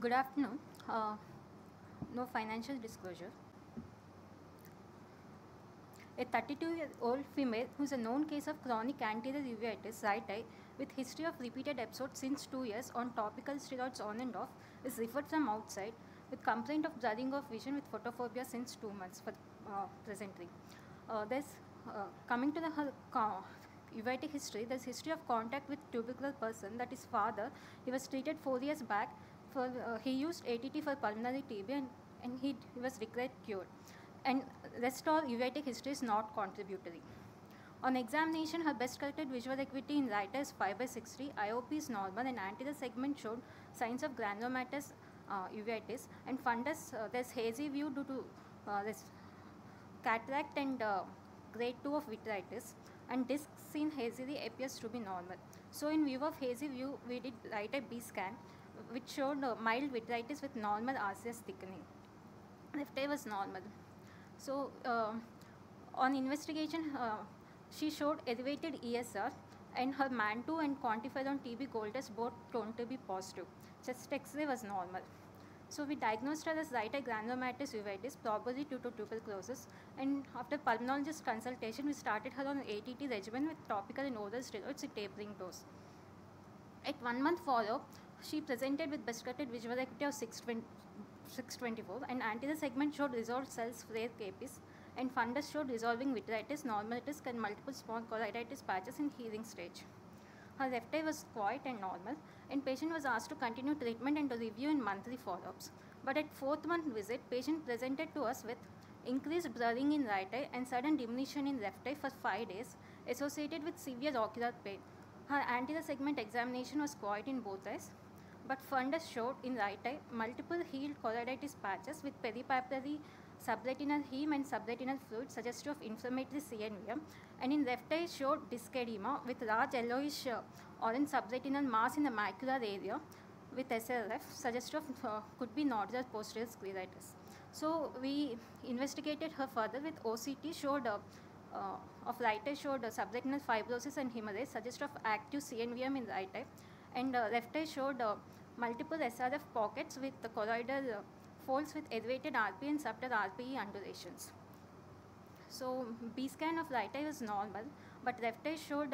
Good afternoon. No financial disclosure. A 32-year-old female who is a known case of chronic anterior uveitis, right eye, with history of repeated episodes since 2 years on topical steroids on and off, is referred from outside with complaint of blurring of vision with photophobia since 2 months for presently. Coming to the uveitic history, there's history of contact with tubercular person, that is father. He was treated 4 years back for he used ATT for pulmonary TB and he was declared cured. And rest all uveitic history is not contributory. On examination, her best corrected visual acuity in right eye is 5/60, IOP is normal, and anterior segment showed signs of granulomatous uveitis, and fundus, there's hazy view due to this cataract and grade 2 of vitritis, and disc seen hazily appears to be normal. So in view of hazy view, we did right eye B scan, which showed mild vitritis with normal RCS thickening. Left eye was normal. So on investigation, she showed elevated ESR, and her MAN2 and quantified on TB gold test both shown to be positive. Chest X-ray was normal. So we diagnosed her as right eye granulomatous uveitis, probably due to tuberculosis. And after pulmonologist consultation, we started her on ATT regimen with topical and oral steroids with tapering dose. At 1 month follow-up, she presented with best corrected visual acuity of 624, and anterior segment showed resolved cells flare capes, and fundus showed resolving vitritis, normal disc, and multiple small choroiditis patches in healing stage. Her left eye was quiet and normal, and patient was asked to continue treatment and to review in monthly follow-ups. But at 4th month visit, patient presented to us with increased blurring in right eye and sudden diminution in left eye for 5 days, associated with severe ocular pain. Her anterior segment examination was quiet in both eyes, but fundus showed in right eye multiple healed choroiditis patches with peripapillary subretinal heme and subretinal fluid suggestive of inflammatory CNVM, and in left eye showed disc edema with large yellowish orange subretinal mass in the macular area with SLF suggestive of could be nodular posterior scleritis. So we investigated her further with OCT, showed of right eye showed subretinal fibrosis and hemorrhage suggestive of active CNVM in right eye, and left eye showed multiple SRF pockets with the choroidal folds with elevated RP and subtle RPE undulations. So B scan of right eye was normal, but left eye showed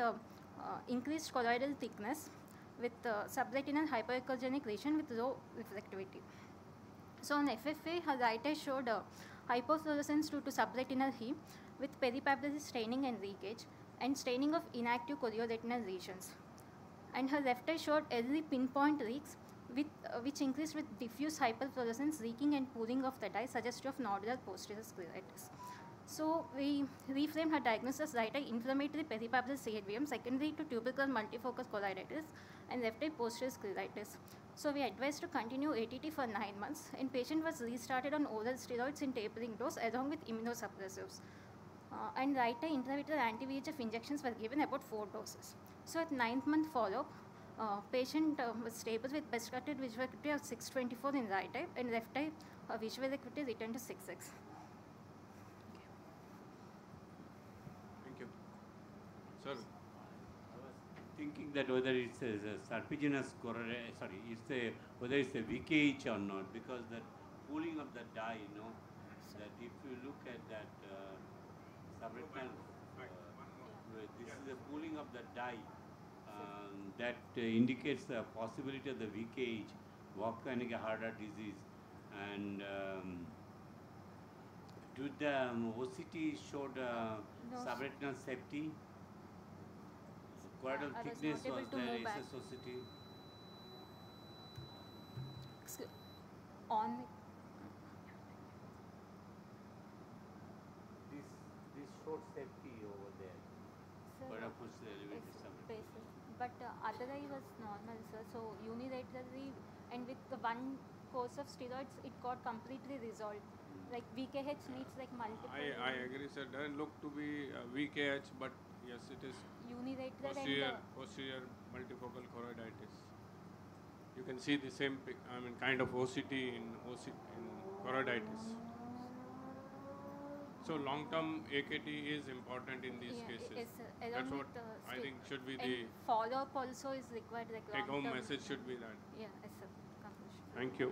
increased choroidal thickness with subretinal hyperechogenic lesion with low reflectivity. So on FFA, her right eye showed hypofluorescence due to subretinal heme with peripapillary staining and leakage, and staining of inactive chorioretinal lesions. And her left eye showed early pinpoint leaks with, which increased with diffuse hyperfluorescence, leaking and pooling of the dye suggestive of nodular posterior scleritis. So we reframed her diagnosis as right eye inflammatory peripapillary CNVM secondary to tubercular multifocus choroiditis and left eye posterior scleritis. So we advised to continue ATT for 9 months, and patient was restarted on oral steroids in tapering dose along with immunosuppressives. And right eye intravitreal anti-VEGF injections were given about 4 doses. So at 9th month follow-up, patient was stable with best corrected visual acuity of 624 in right eye, and left eye visual acuity returned to 6x. Thank you. Sir. I was thinking that whether it's a serpiginous whether it's a VKH or not, because that pooling of the dye, that if you look at that subretinal, this is the pooling of the dye that indicates the possibility of the VKH, volcanic harder disease, and did the OCT showed subretinal safety? Choroidal thickness was there, SSOCT? On this showed safety over there. But other eye was normal, sir. So unilaterally, and with the one course of steroids, it got completely resolved. Like VKH needs like multiple. I agree, sir. Doesn't look to be VKH, but yes, it is unilateral posterior multifocal choroiditis. You can see the same, kind of OCT in choroiditis. So long-term AKT is important in these cases. Yes, that's what I think should be the follow-up also is required. Like take-home message should be that. Yeah, yes, sir. Conclusion. Thank you.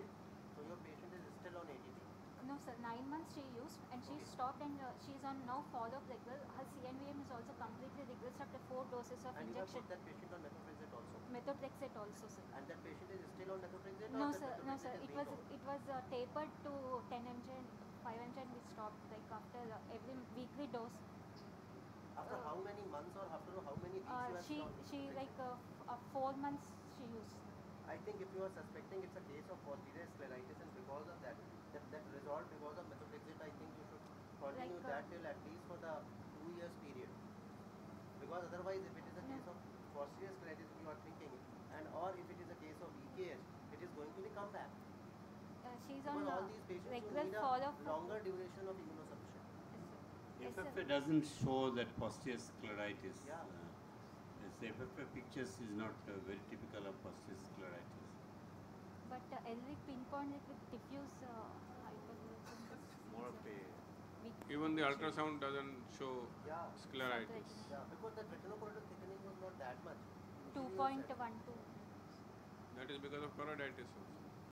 So your patient is still on ATT? No, sir. 9 months she used, and she stopped, and she's on now follow-up regular. Her CNVM is also completely regressed after 4 doses of And you have injection. put that patient on methotrexate also? Methotrexate also, sir. And that patient is still on methotrexate? No, or that sir. No, sir. methotrexate is It being was stopped? tapered to 10 mg and 5 mg, and we stopped like after every weekly dose. After how many months or after how many weeks you have stopped? She like 4 months she used. I think if you are suspecting it's a case of posterior scleritis and because of that resolved because of methotrexate, I think you should continue that till at least for the 2 years period. Because otherwise, if it is a case of posterior scleritis, you are thinking, and or if it is a case of EKH, it is going to be come back. She's Because on all these patients regular need a follow-up. longer duration of immunosuppression. Yes, sir. FFA doesn't show that posterior scleritis. Yeah. This FFA pictures is not very typical of posterior scleritis. But Elric pinpointed with diffuse hyperglycemia. More of a Even the ultrasound doesn't show Yeah. scleritis. Yeah, because the retinochoroidal thickening was not that much. 2.12. That is because of choroiditis also.